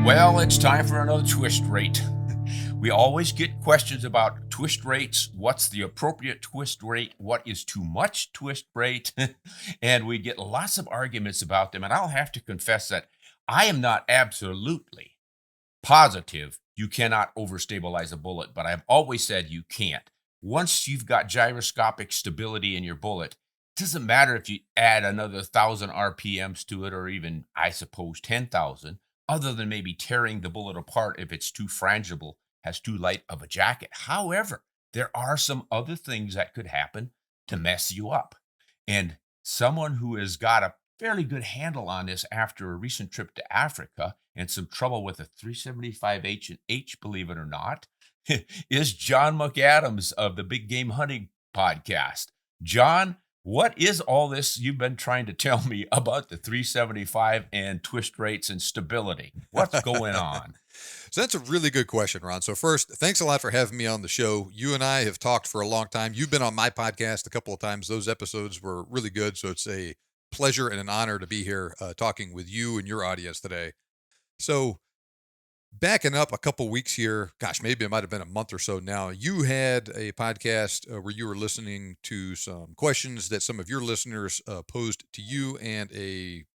Well, it's time for another twist rate. We always get questions about twist rates. What's the appropriate twist rate? What is too much twist rate? And we get lots of arguments about them. And I'll have to confess that I am not absolutely positive you cannot overstabilize a bullet, but I've always said you can't. Once you've got gyroscopic stability in your bullet, it doesn't matter if you add another 1,000 RPMs to it, or even, I suppose, 10,000, other than maybe tearing the bullet apart if it's too frangible, has too light of a jacket. However, there are some other things that could happen to mess you up. And someone who has got a fairly good handle on this after a recent trip to Africa and some trouble with a 375 H&H, believe it or not, is John McAdams of the Big Game Hunting Podcast. John, what is all this you've been trying to tell me about the 375 and twist rates and stability? What's going on? So that's a really good question, Ron. So first, thanks a lot for having me on the show. You and I have talked for a long time. You've been on my podcast a couple of times. Those episodes were really good. So it's a pleasure and an honor to be here talking with you and your audience today. So backing up a couple weeks here, gosh, maybe it might have been a month or so now, you had a podcast where you were listening to some questions that some of your listeners posed to you, and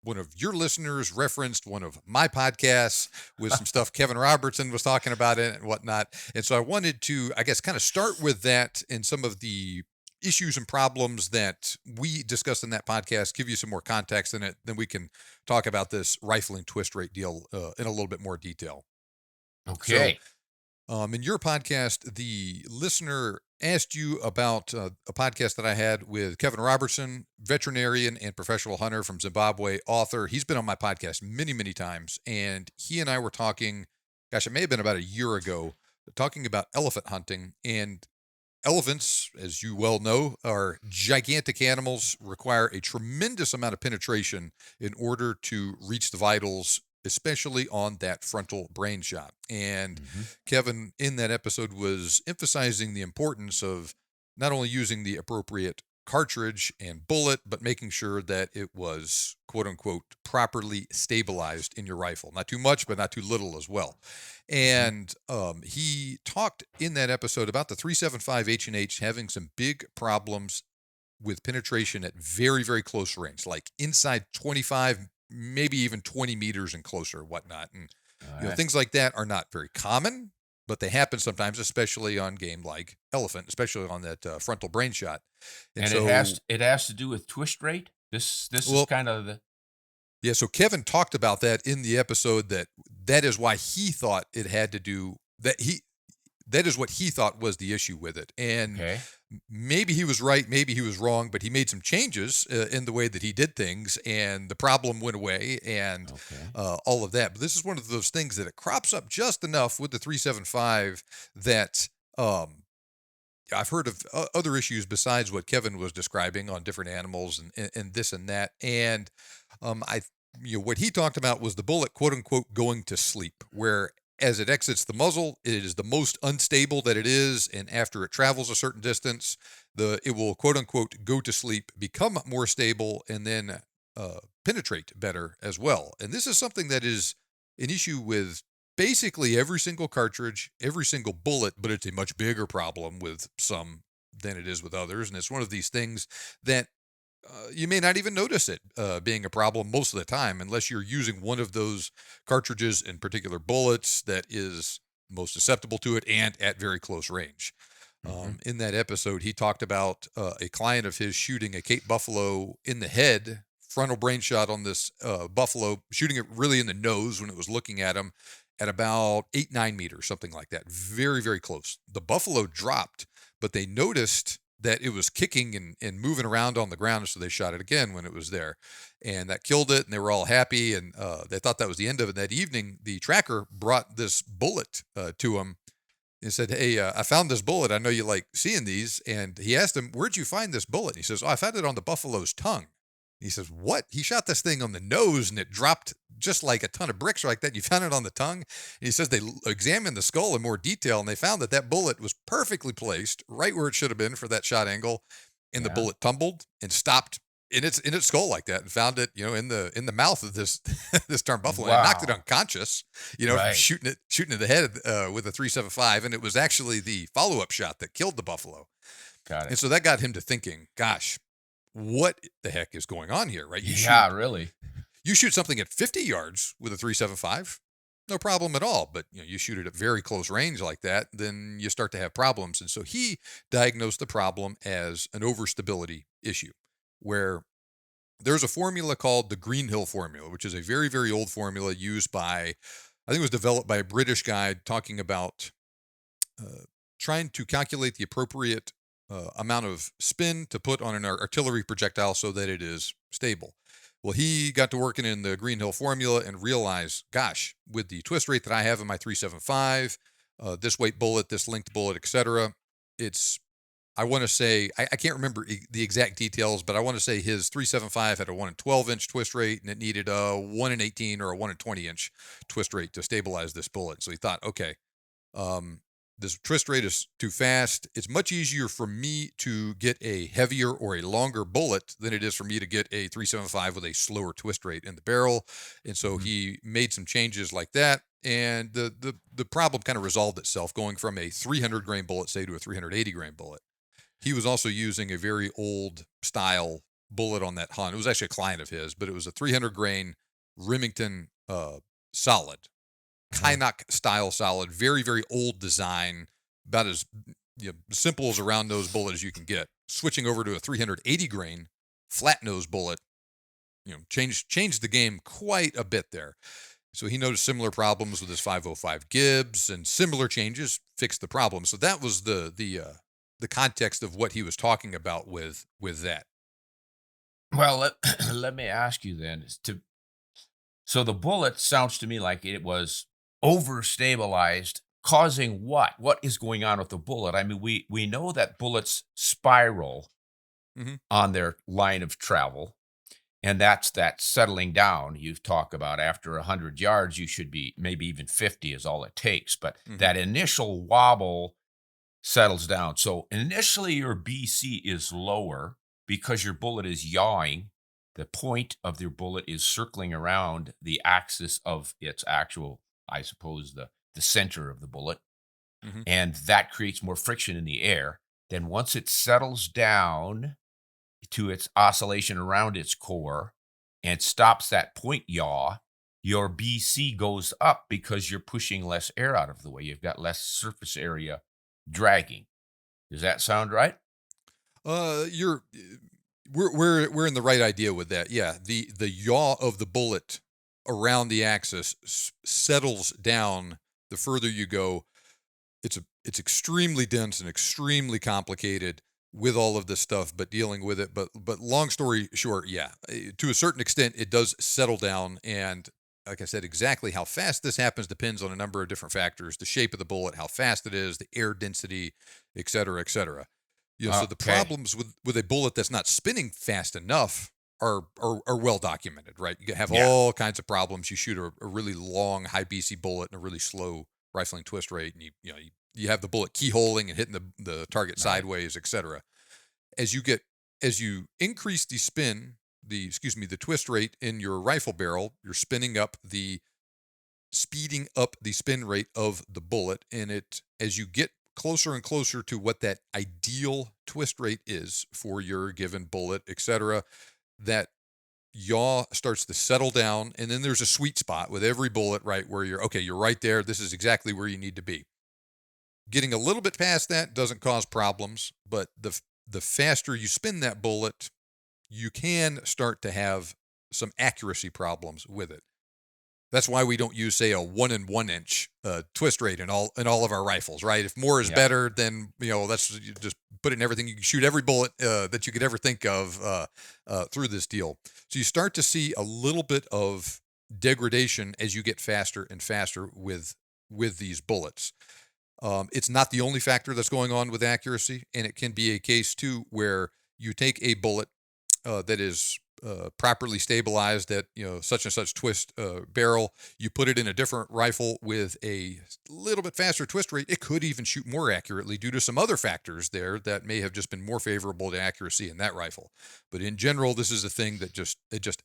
one of your listeners referenced one of my podcasts with some stuff Kevin Robertson was talking about it and whatnot. And so I wanted to, I guess, kind of start with that and some of the issues and problems that we discussed in that podcast, give you some more context in it, then we can talk about this rifling twist rate deal in a little bit more detail. Okay. So, in your podcast, the listener asked you about a podcast that I had with Kevin Robertson, veterinarian and professional hunter from Zimbabwe, author. He's been on my podcast many, many times, and he and I were talking, gosh, it may have been about a year ago, talking about elephant hunting. And elephants, as you well know, are gigantic animals, require a tremendous amount of penetration in order to reach the vitals, especially on that frontal brain shot. And Kevin, in that episode, was emphasizing the importance of not only using the appropriate cartridge and bullet, but making sure that it was, quote unquote, properly stabilized in your rifle. Not too much, but not too little as well. And he talked in that episode about the 375 H&H having some big problems with penetration at very, very close range, like inside 25, maybe even 20 meters and closer, whatnot. And things like that are not very common, but they happen sometimes, especially on game like elephant, especially on that frontal brain shot. And so it has to do with twist rate. This is kind of the. Yeah. So Kevin talked about that in the episode, that is why he thought it had to do that is what he thought was the issue with it. And maybe he was right, maybe he was wrong, but he made some changes in the way that he did things, and the problem went away, and all of that. But this is one of those things that it crops up just enough with the 375 that I've heard of other issues besides what Kevin was describing on different animals and this and that. And what he talked about was the bullet, quote unquote, going to sleep, where as it exits the muzzle, it is the most unstable that it is, and after it travels a certain distance, it will, quote unquote, go to sleep, become more stable, and then penetrate better as well. And this is something that is an issue with basically every single cartridge, every single bullet, but it's a much bigger problem with some than it is with others. And it's one of these things that you may not even notice it being a problem most of the time, unless you're using one of those cartridges in particular bullets that is most susceptible to it and at very close range. In that episode, he talked about a client of his shooting a Cape buffalo in the head, frontal brain shot on this buffalo, shooting it really in the nose when it was looking at him at about 8-9 meters, something like that. Very, very close. The buffalo dropped, but they noticed that it was kicking and moving around on the ground, so they shot it again when it was there. And that killed it, and they were all happy, and they thought that was the end of it. That evening, the tracker brought this bullet to him and said, "Hey, I found this bullet. I know you like seeing these." And he asked him, "Where'd you find this bullet?" He says, "Oh, I found it on the buffalo's tongue." He says, "What?" He shot this thing on the nose, and it dropped just like a ton of bricks like that. You found it on the tongue? And he says they examined the skull in more detail, and they found that bullet was perfectly placed right where it should have been for that shot angle, and the bullet tumbled and stopped in its skull like that, and found it, in the mouth of this this darn buffalo, and knocked it Wow. unconscious, from Right. shooting it in the head with a 375, and it was actually the follow up shot that killed the buffalo. Got it. And so that got him to thinking, gosh, what the heck is going on here, right? Yeah, really. You shoot something at 50 yards with a 375, no problem at all. But you shoot it at very close range like that, then you start to have problems. And so he diagnosed the problem as an overstability issue, where there's a formula called the Greenhill formula, which is a very, very old formula used by, I think it was developed by a British guy, talking about trying to calculate the appropriate amount of spin to put on an artillery projectile so that it is stable. Well, he got to working in the Greenhill formula and realized, gosh, with the twist rate that I have in my 375, this weight bullet, this length bullet, etc., it's, I want to say, I can't remember the exact details, but I want to say his 375 had a 1 in 12 inch twist rate, and it needed a 1 in 18 or a 1 in 20 inch twist rate to stabilize this bullet. So he thought, okay, this twist rate is too fast. It's much easier for me to get a heavier or a longer bullet than it is for me to get a 375 with a slower twist rate in the barrel. And so he made some changes like that. And the problem kind of resolved itself, going from a 300 grain bullet, say, to a 380 grain bullet. He was also using a very old style bullet on that hunt. It was actually a client of his, but it was a 300 grain Remington solid. Kynoch style solid, very, very old design, about as simple as a round nose bullet as you can get. Switching over to a 380 grain flat nose bullet, changed the game quite a bit there. So he noticed similar problems with his 505 Gibbs, and similar changes fixed the problem. So that was the context of what he was talking about with that. Well, let me ask you then. So the bullet sounds to me like it was overstabilized, causing what? What is going on with the bullet? I mean, we know that bullets spiral on their line of travel, and that's that settling down you've talked about. After 100 yards, you should be, maybe even 50 is all it takes. But that initial wobble settles down. So initially your BC is lower because your bullet is yawing. The point of your bullet is circling around the axis of its actual, I suppose, the center of the bullet. And that creates more friction in the air. Then once it settles down to its oscillation around its core and stops that point yaw, your BC goes up because you're pushing less air out of the way. You've got less surface area dragging. Does that sound right? You're we're in the right idea with that. Yeah, the yaw of the bullet around the axis settles down the further you go. It's extremely dense and extremely complicated with all of this stuff, but dealing with it. But long story short, yeah, to a certain extent, it does settle down. And like I said, exactly how fast this happens depends on a number of different factors: the shape of the bullet, how fast it is, the air density, et cetera, et cetera. So the problems with a bullet that's not spinning fast enough are well documented, right? You have all kinds of problems. You shoot a really long, high BC bullet and a really slow rifling twist rate, and you have the bullet keyholing and hitting the target sideways, et cetera. As you increase the twist rate in your rifle barrel, you're speeding up the spin rate of the bullet, and as you get closer and closer to what that ideal twist rate is for your given bullet, etc., that yaw starts to settle down, and then there's a sweet spot with every bullet, right, where you're right there. This is exactly where you need to be. Getting a little bit past that doesn't cause problems, but the faster you spin that bullet, you can start to have some accuracy problems with it. That's why we don't use, say, a 1 in 1 inch twist rate in all of our rifles, right? If more is better, then that's just put it in everything. You can shoot every bullet that you could ever think of through this deal. So you start to see a little bit of degradation as you get faster and faster with these bullets. It's not the only factor that's going on with accuracy, and it can be a case too where you take a bullet that is properly stabilized at such and such twist barrel. You put it in a different rifle with a little bit faster twist rate, it could even shoot more accurately due to some other factors there that may have just been more favorable to accuracy in that rifle. But in general, this is a thing that just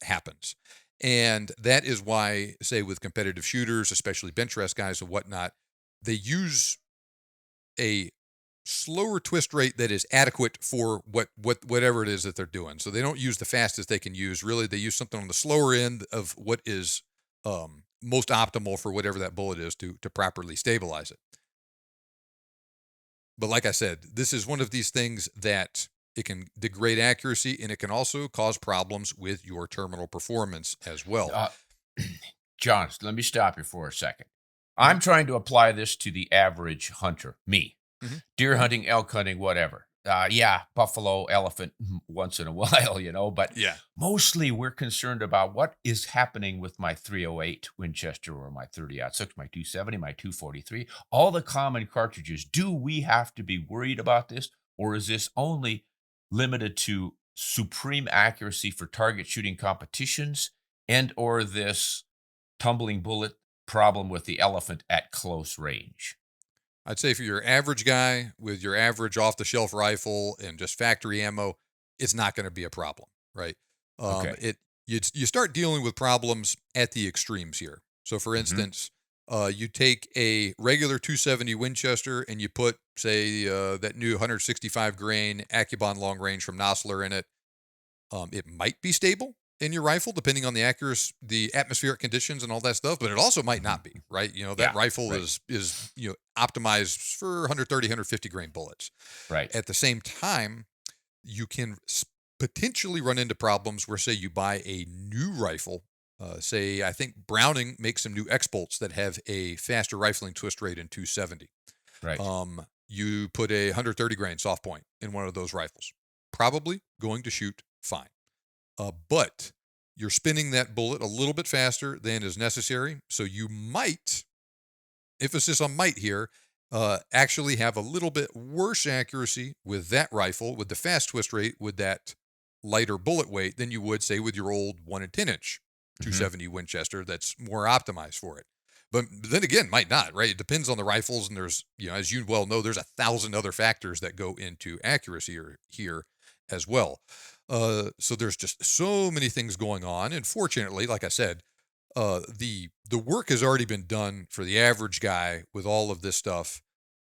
happens. And that is why, say, with competitive shooters, especially bench rest guys and whatnot, they use a slower twist rate that is adequate for whatever it is that they're doing. So they don't use the fastest they can use. Really, they use something on the slower end of what is most optimal for whatever that bullet is to properly stabilize it. But like I said, this is one of these things that it can degrade accuracy, and it can also cause problems with your terminal performance as well. John, let me stop you for a second. I'm trying to apply this to the average hunter, me. Deer hunting, elk hunting, whatever. Buffalo, elephant once in a while, but mostly we're concerned about what is happening with my 308 Winchester or my 30-06, my 270, my 243, all the common cartridges. Do we have to be worried about this, or is this only limited to supreme accuracy for target shooting competitions and or this tumbling bullet problem with the elephant at close range? I'd say for your average guy with your average off-the-shelf rifle and just factory ammo, it's not going to be a problem, right? You start dealing with problems at the extremes here. So, for instance, you take a regular 270 Winchester and you put, say, that new 165 grain Accubon long range from Nosler in it. It might be stable in your rifle, depending on the accuracy, the atmospheric conditions and all that stuff, but it also might not be, right? That rifle is optimized for 130, 150 grain bullets. Right. At the same time, you can potentially run into problems where, say, you buy a new rifle. Say, I think Browning makes some new X-Bolts that have a faster rifling twist rate in 270. Right. You put a 130 grain soft point in one of those rifles, probably going to shoot fine. But you're spinning that bullet a little bit faster than is necessary. So you might, emphasis on might here, actually have a little bit worse accuracy with that rifle, with the fast twist rate, with that lighter bullet weight than you would, say, with your old 1 and 10 inch 270 Winchester that's more optimized for it. But then again, might not, right? It depends on the rifles. And there's, as you well know, there's 1,000 other factors that go into accuracy here as well. So there's just so many things going on. And fortunately, like I said, the work has already been done for the average guy with all of this stuff,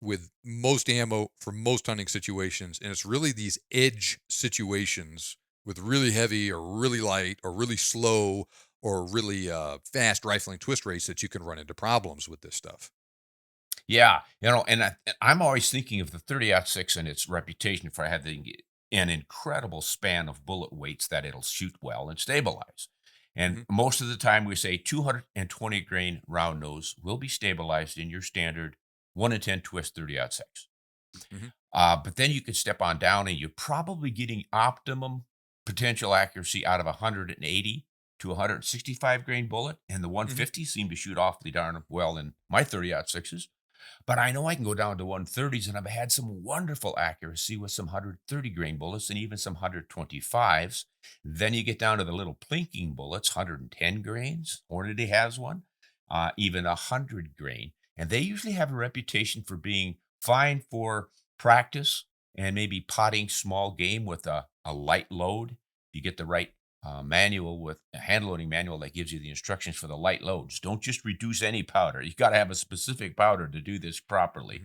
with most ammo for most hunting situations. And it's really these edge situations with really heavy or really light or really slow or really fast rifling twist rates that you can run into problems with this stuff. Yeah. And I'm always thinking of the 30-06 and its reputation for having an incredible span of bullet weights that it'll shoot well and stabilize. And most of the time we say 220 grain round nose will be stabilized in your standard 1 in 10 twist 30-06. But then you can step on down and you're probably getting optimum potential accuracy out of 180 to 165 grain bullet. And the 150 seem to shoot awfully darn well in my 30-06s. But I know I can go down to 130s, and I've had some wonderful accuracy with some 130 grain bullets and even some 125s. Then you get down to the little plinking bullets, 110 grains. Hornady has one, even 100 grain. And they usually have a reputation for being fine for practice and maybe potting small game with a light load. You get the right manual with a hand loading manual that gives you the instructions for the light loads. Don't just reduce any powder. You got to have a specific powder to do this properly.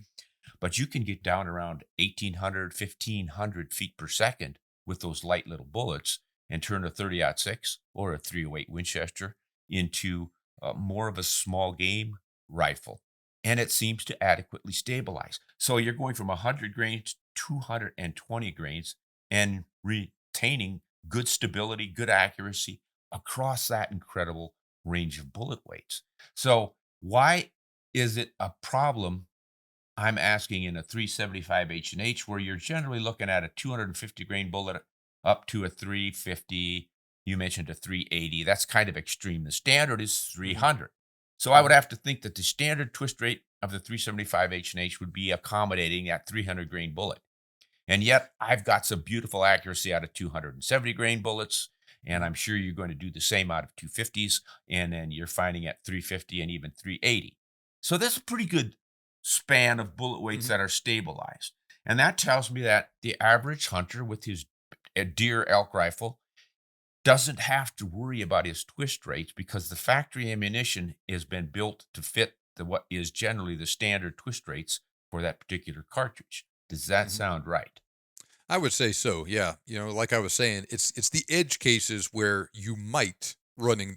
But you can get down around 1,800, 1,500 feet per second with those light little bullets and turn a 30-06 or a 308 Winchester into more of a small game rifle. And it seems to adequately stabilize. So you're going from 100 grains to 220 grains and retaining good stability, good accuracy across that incredible range of bullet weights. So why is it a problem, I'm asking, in a 375 H&H where you're generally looking at a 250 grain bullet up to a 350, you mentioned a 380. That's kind of extreme. The standard is 300. So I would have to think that the standard twist rate of the 375 H&H would be accommodating that 300 grain bullet. And yet I've got some beautiful accuracy out of 270 grain bullets And I'm sure you're going to do the same out of 250s, and then you're finding at 350 and even 380. So that's a pretty good span of bullet weights Mhm. that are stabilized. And that tells me that the average hunter with his deer elk rifle doesn't have to worry about his twist rates because the factory ammunition has been built to fit what is generally the standard twist rates for that particular cartridge. Does that Mhm. sound right? I would say so. Yeah. Like I was saying, it's the edge cases where you might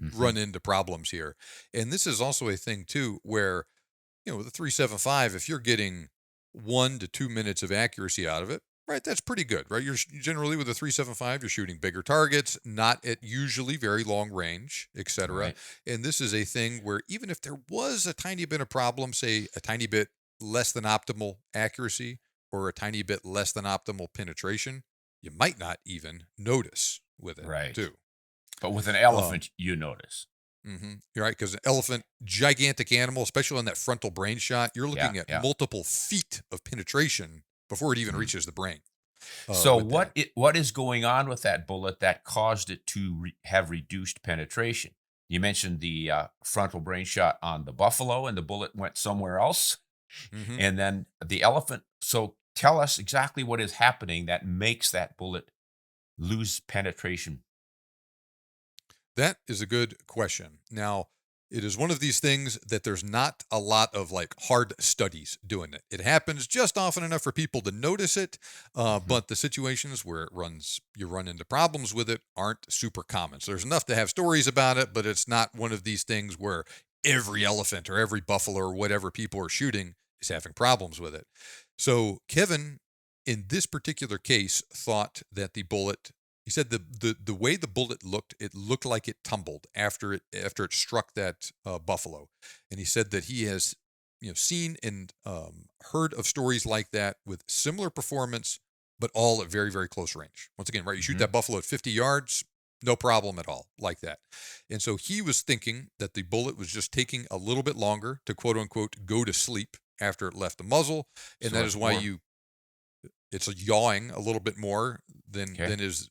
Hmm. run into problems here. And this is also a thing too where, with the 375, if you're getting 1 to 2 minutes of accuracy out of it, right, that's pretty good, right? Generally with a 375, you're shooting bigger targets, not at usually very long range, etc. Right. And this is a thing where even if there was a tiny bit of problem, say a tiny bit less than optimal accuracy or a tiny bit less than optimal penetration, you might not even notice with it Right. too. But with an Um, elephant, you notice. You're right, because an elephant, gigantic animal, especially on that frontal brain shot, you're Yeah. looking at Yeah. multiple feet of penetration before it even Mhm. reaches the brain. So With that, what is going on with that bullet that caused it to have reduced penetration? You mentioned the frontal brain shot on the buffalo, and the bullet went somewhere else, hmm and then the elephant. So tell us exactly what is happening that makes that bullet lose penetration. that is a good question. Now, it is one of these things that there's not a lot of like hard studies doing it. It happens just often enough for people to notice it, Hmm. but the situations where you run into problems with it aren't super common. So there's enough to have stories about it, but it's not one of these things where every elephant or every buffalo or whatever people are shooting is having problems with it. So Kevin, in this particular case, thought that the bullet he said the way the bullet looked, it looked like it tumbled after it struck that buffalo, and he said that he has seen and heard of stories like that with similar performance, but all at very very close range. Once again, right, you shoot Hmm. that buffalo at 50 yards, no problem at all like that. And so he was thinking that the bullet was just taking a little bit longer to quote unquote go to sleep after it left the muzzle, and So that it's is why more you it's yawing a little bit more than okay. is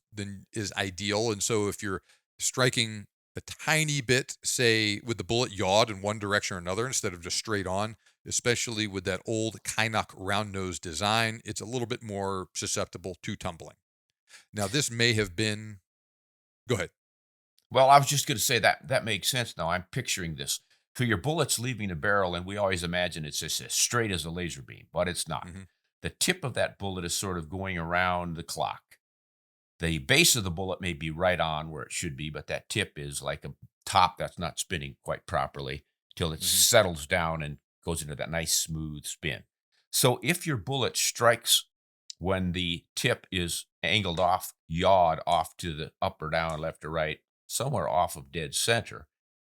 ideal. And so if you're striking a tiny bit, say with the bullet yawed in one direction or another instead of just straight on, especially with that old Kynoch round nose design, it's a little bit more susceptible to tumbling. Now this may have been. Go ahead. Well, I was just going to say that that makes sense now. I'm picturing this. So your bullet's leaving the barrel, and we always imagine it's just as straight as a laser beam, but it's not. hmm The tip of that bullet is sort of going around the clock. The base of the bullet may be right on where it should be, but that tip is like a top that's not spinning quite properly till it hmm settles down and goes into that nice smooth spin. So if your bullet strikes when the tip is angled off, yawed off to the up or down, left or right, somewhere off of dead center,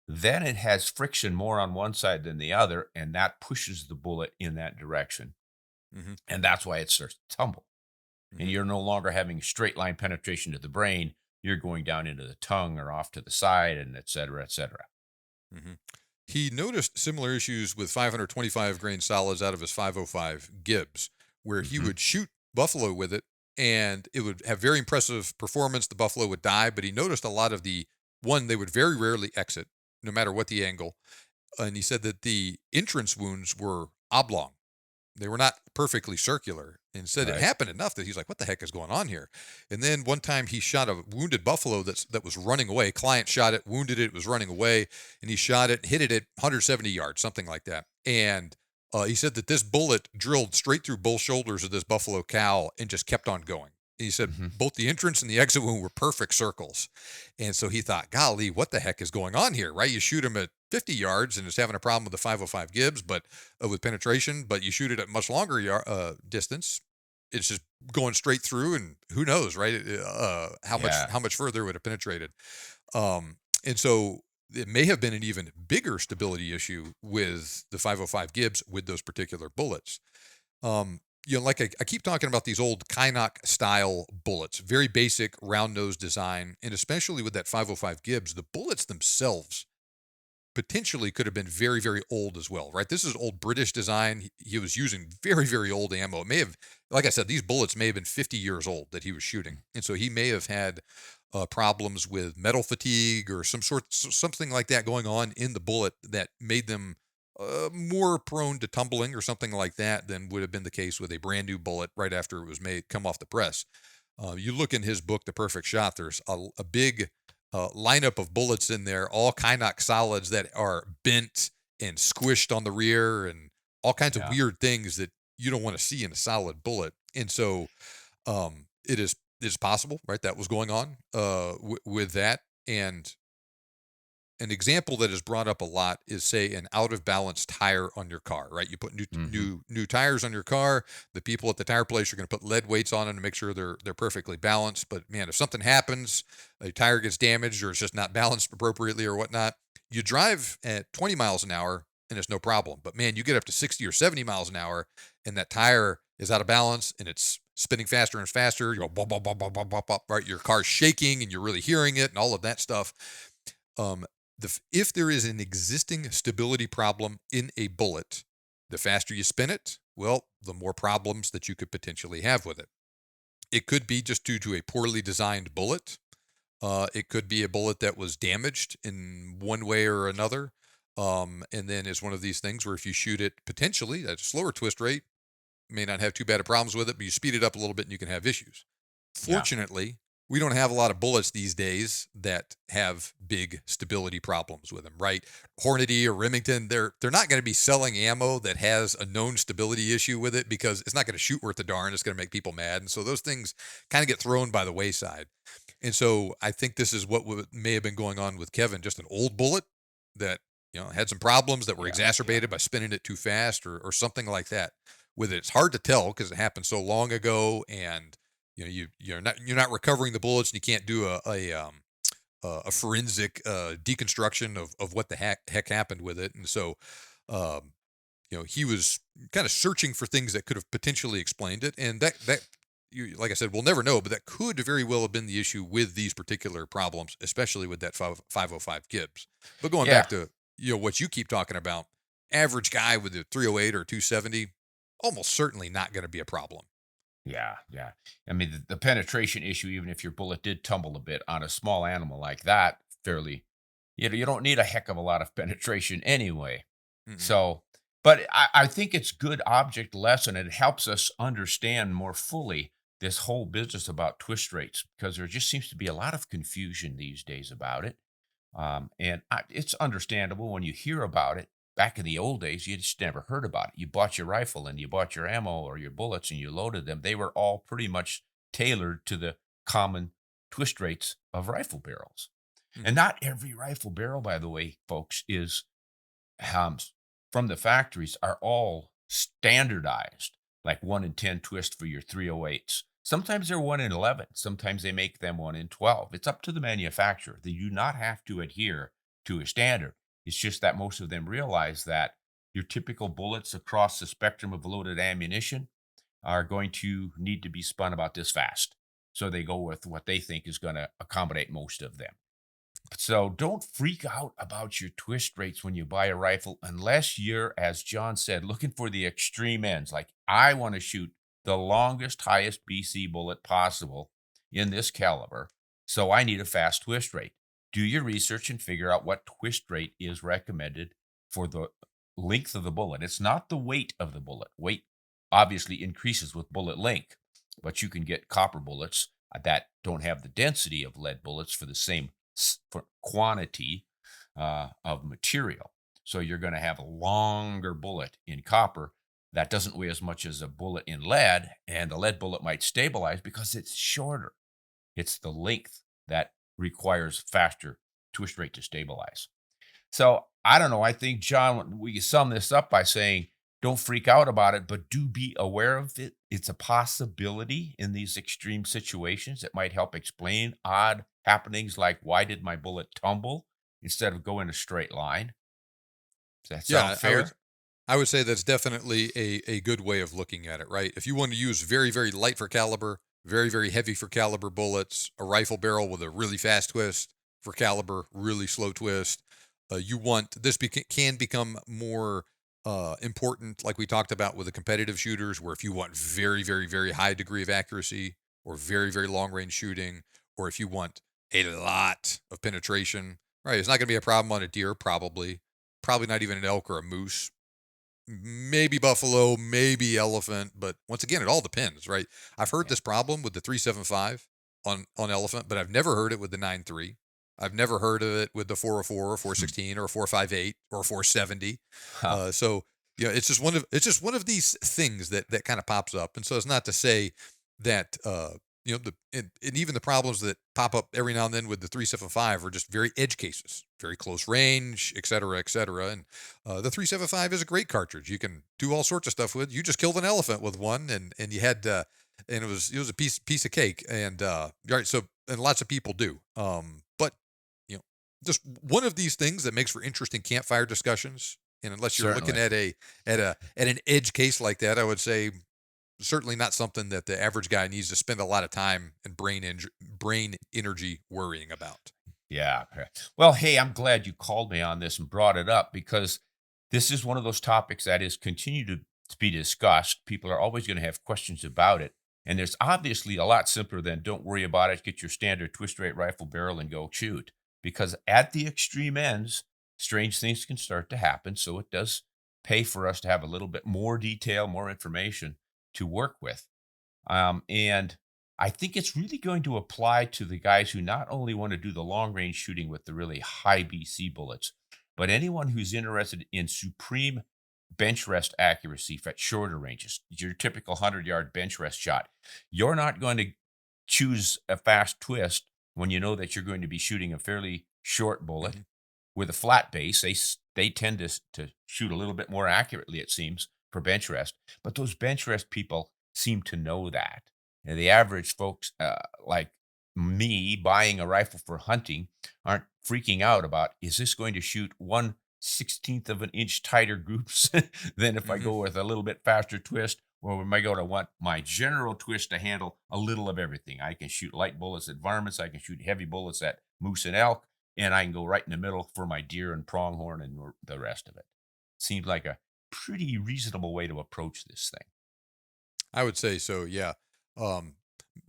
then it has friction more on one side than the other, and that pushes the bullet in that direction. hmm And that's why it starts to tumble. And hmm you're no longer having straight line penetration to the brain. You're going down into the tongue or off to the side, and et cetera, et cetera. hmm He noticed similar issues with 525 grain solids out of his 505 Gibbs, where he Hmm. would shoot buffalo with it and it would have very impressive performance. The buffalo would die, but he noticed a lot of they would very rarely exit, no matter what the angle. And he said that the entrance wounds were oblong. They were not perfectly circular. And said it Right. happened enough that he's like, "What the heck is going on here?" And then one time he shot a wounded buffalo that was running away. Client shot it, wounded it, was running away, and he shot it, hit it at 170 yards, something like that. And he said that this bullet drilled straight through both shoulders of this buffalo cow and just kept on going. He said Hmm. both the entrance and the exit wound were perfect circles. And so he thought, golly, what the heck is going on here, right? You shoot him at 50 yards and it's having a problem with the 505 Gibbs, but with penetration, but you shoot it at much longer distance. It's just going straight through, and who knows, right? Yeah. How much further it would have penetrated. And so it may have been an even bigger stability issue with the 505 Gibbs with those particular bullets. Like I keep talking about these old Kynoch style bullets, very basic round nose design, and especially with that 505 Gibbs, the bullets themselves potentially could have been very, very old as well, right? This is old British design. He was using very, very old ammo. It may have, like I said, these bullets may have been 50 years old that he was shooting. And so he may have had problems with metal fatigue or something like that going on in the bullet that made them more prone to tumbling or something like that than would have been the case with a brand new bullet right after it was come off the press. You look in his book, The Perfect Shot, there's a big lineup of bullets in there, all Kynoch solids that are bent and squished on the rear and all kinds of weird things that you don't want to see in a solid bullet. And so it is possible, right? That was going on with that. And an example that is brought up a lot is, say, an out of balance tire on your car, right? You put new tires on your car. The people at the tire place are going to put lead weights on them to make sure they're perfectly balanced. But man, if something happens, a tire gets damaged or it's just not balanced appropriately or whatnot, you drive at 20 miles an hour and it's no problem. But man, you get up to 60 or 70 miles an hour and that tire is out of balance and it's spinning faster and faster. You go bop, bop, bop, bop, bop, bop, bop, right? Your car's shaking and you're really hearing it and all of that stuff. If there is an existing stability problem in a bullet, the faster you spin it, well, the more problems that you could potentially have with it. It could be just due to a poorly designed bullet. It could be a bullet that was damaged in one way or another. And then it's one of these things where if you shoot it potentially at a slower twist rate, may not have too bad of problems with it, but you speed it up a little bit and you can have issues. Fortunately, we don't have a lot of bullets these days that have big stability problems with them, right? Hornady or Remington, they're not going to be selling ammo that has a known stability issue with it because it's not going to shoot worth a darn. It's going to make people mad. And so those things kind of get thrown by the wayside. And so I think this is what may have been going on with Kevin, just an old bullet that, had some problems that were exacerbated by spinning it too fast or something like that. With it, it's hard to tell because it happened so long ago, and you're not recovering the bullets, and you can't do a forensic deconstruction of what the heck happened with it. And so, he was kind of searching for things that could have potentially explained it, and that like I said, we'll never know, but that could very well have been the issue with these particular problems, especially with that 505 Gibbs. But going back to what you keep talking about, average guy with a 308 or 270, almost certainly not going to be a problem. Yeah. I mean, the penetration issue, even if your bullet did tumble a bit on a small animal like that, you don't need a heck of a lot of penetration anyway. Mm-hmm. So, but I think it's good object lesson. It helps us understand more fully this whole business about twist rates, because there just seems to be a lot of confusion these days about it. And it's understandable when you hear about it. Back in the old days, you just never heard about it. You bought your rifle and you bought your ammo or your bullets and you loaded them. They were all pretty much tailored to the common twist rates of rifle barrels. Mm-hmm. And not every rifle barrel, by the way, folks, is from the factories are all standardized, like 1 in 10 twist for your 308s. Sometimes they're 1 in 11. Sometimes they make them 1 in 12. It's up to the manufacturer. They do not have to adhere to a standard. It's just that most of them realize that your typical bullets across the spectrum of loaded ammunition are going to need to be spun about this fast. So they go with what they think is going to accommodate most of them. So don't freak out about your twist rates when you buy a rifle, unless you're, as John said, looking for the extreme ends. Like, I want to shoot the longest, highest BC bullet possible in this caliber, so I need a fast twist rate. Do your research and figure out what twist rate is recommended for the length of the bullet. It's not the weight of the bullet. Weight obviously increases with bullet length, but you can get copper bullets that don't have the density of lead bullets for the same quantity of material. So you're going to have a longer bullet in copper that doesn't weigh as much as a bullet in lead, and the lead bullet might stabilize because it's shorter. It's the length that requires faster twist rate to stabilize. So I don't know. I think, John, we sum this up by saying, don't freak out about it, but do be aware of it. It's a possibility in these extreme situations that might help explain odd happenings like, why did my bullet tumble instead of go in a straight line? Does that sound fair? I would say that's definitely a good way of looking at it, right? If you want to use very, very light for caliber, very, very heavy for caliber bullets, a rifle barrel with a really fast twist for caliber, really slow twist, can become more important, like we talked about with the competitive shooters, where if you want very, very, very high degree of accuracy or very, very long range shooting, or if you want a lot of penetration, right? It's not going to be a problem on a deer, probably not even an elk or a moose, maybe buffalo, maybe elephant, but once again, it all depends, right? I've heard this problem with the 375 on elephant, but I've never heard it with the 9.3. I've never heard of it with the 404 or 416 or 458 or 470. Huh. So it's just one of these things that kind of pops up, and so it's not to say that and even the problems that pop up every now and then with the 375 are just very edge cases, very close range, et cetera, et cetera. And the 375 is a great cartridge. You can do all sorts of stuff with. You just killed an elephant with one, and you had and it was a piece of cake. And right, so and lots of people do. But just one of these things that makes for interesting campfire discussions. And unless you're Certainly. looking at an edge case like that, I would say certainly not something that the average guy needs to spend a lot of time and brain energy worrying about. Yeah. Well, hey, I'm glad you called me on this and brought it up, because this is one of those topics that is continue to be discussed. People are always going to have questions about it. And there's obviously a lot simpler than don't worry about it, get your standard twist rate rifle barrel and go shoot. Because at the extreme ends, strange things can start to happen. So it does pay for us to have a little bit more detail, more information to work with. And I think it's really going to apply to the guys who not only want to do the long range shooting with the really high BC bullets, but anyone who's interested in supreme bench rest accuracy at shorter ranges, your typical 100-yard bench rest shot. You're not going to choose a fast twist when you know that you're going to be shooting a fairly short bullet Mhm. with a flat base. They tend to shoot a little bit more accurately, it seems, for bench rest. But those bench rest people seem to know that. And the average folks, like me, buying a rifle for hunting, aren't freaking out about, is this going to shoot 1/16th of an inch tighter groups than if I Mhm. go with a little bit faster twist, or am I going to want my general twist to handle a little of everything? I can shoot light bullets at varmints, I can shoot heavy bullets at moose and elk, and I can go right in the middle for my deer and pronghorn and the rest of it. Seems like a pretty reasonable way to approach this thing. I would say so, yeah. Um,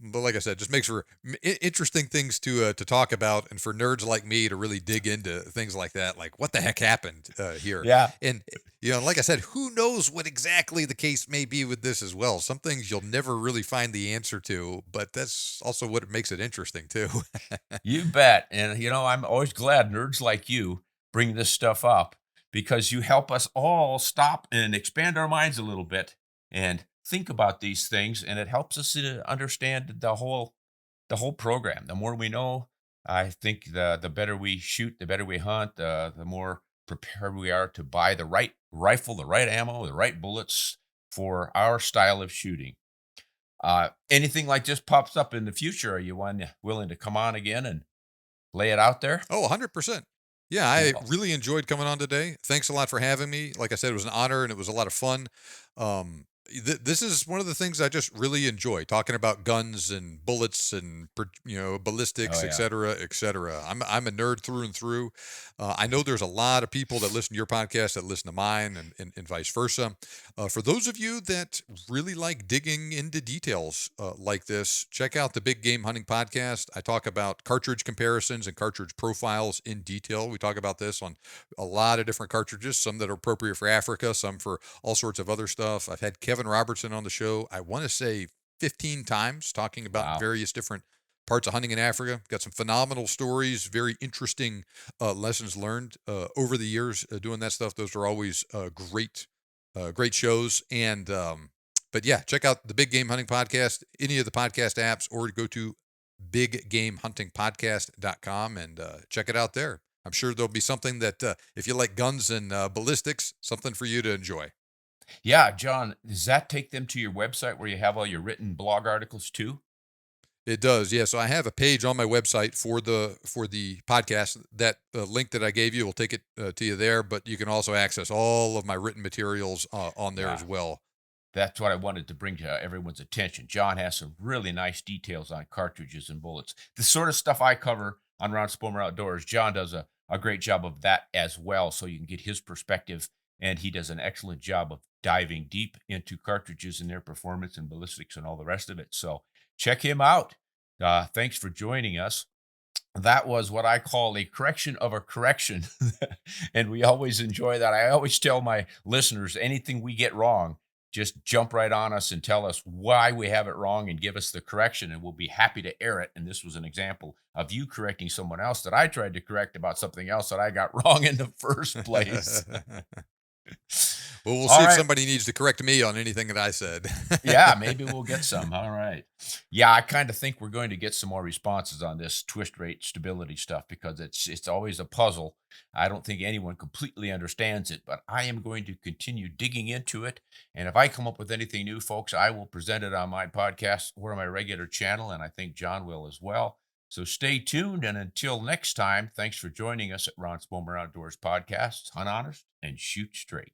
but like I said, just makes for interesting things to talk about, and for nerds like me to really dig into things like that. Like, what the heck happened here? Yeah. And like I said, who knows what exactly the case may be with this as well. Some things you'll never really find the answer to, but that's also what makes it interesting too. You bet. And, I'm always glad nerds like you bring this stuff up, because you help us all stop and expand our minds a little bit and think about these things. And it helps us to understand the whole program. The more we know, I think the better we shoot, the better we hunt, the more prepared we are to buy the right rifle, the right ammo, the right bullets for our style of shooting. Anything like this pops up in the future, are you willing to come on again and lay it out there? Oh, 100%. Yeah, I Well, really enjoyed coming on today. Thanks a lot for having me. Like I said, it was an honor and it was a lot of fun. This is one of the things I just really enjoy talking about guns and bullets and oh ballistics, et yeah. cetera, et cetera. I'm a nerd through and through. I know there's a lot of people that listen to your podcast that listen to mine, and vice versa. For those of you that really like digging into details like this, check out the Big Game Hunting Podcast. I talk about cartridge comparisons and cartridge profiles in detail. We talk about this on a lot of different cartridges, some that are appropriate for Africa, some for all sorts of other stuff. I've had Kevin Robertson on the show, I want to say 15 times, talking about Wow. various different parts of hunting in Africa. Got some phenomenal stories, very interesting lessons learned over the years doing that stuff. Those are always great shows. And but yeah, check out the Big Game Hunting Podcast, any of the podcast apps, or go to biggamehuntingpodcast.com and check it out there. I'm sure there'll be something that, if you like guns and ballistics, something for you to enjoy. Yeah, John, does that take them to your website where you have all your written blog articles too? It does, yeah. So I have a page on my website for the podcast. That link that I gave you will take it to you there, but you can also access all of my written materials on there Yeah. as well. That's what I wanted to bring to everyone's attention. John has some really nice details on cartridges and bullets. The sort of stuff I cover on Ron Spomer Outdoors. John does a great job of that as well, so you can get his perspective, and he does an excellent job of diving deep into cartridges and their performance and ballistics and all the rest of it. So check him out. Thanks for joining us. That was what I call a correction of a correction. And we always enjoy that. I always tell my listeners anything we get wrong, just jump right on us and tell us why we have it wrong and give us the correction, and we'll be happy to air it. And this was an example of you correcting someone else that I tried to correct about something else that I got wrong in the first place. Well, we'll see if somebody needs to correct me on anything that I said. Yeah, maybe we'll get some. All right. Yeah, I kind of think we're going to get some more responses on this twist rate stability stuff because it's always a puzzle. I don't think anyone completely understands it, but I am going to continue digging into it. And if I come up with anything new, folks, I will present it on my podcast or on my regular channel, and I think John will as well. So stay tuned, and until next time, thanks for joining us at Ron Spomer Outdoors Podcast. Hunt honest and shoot straight.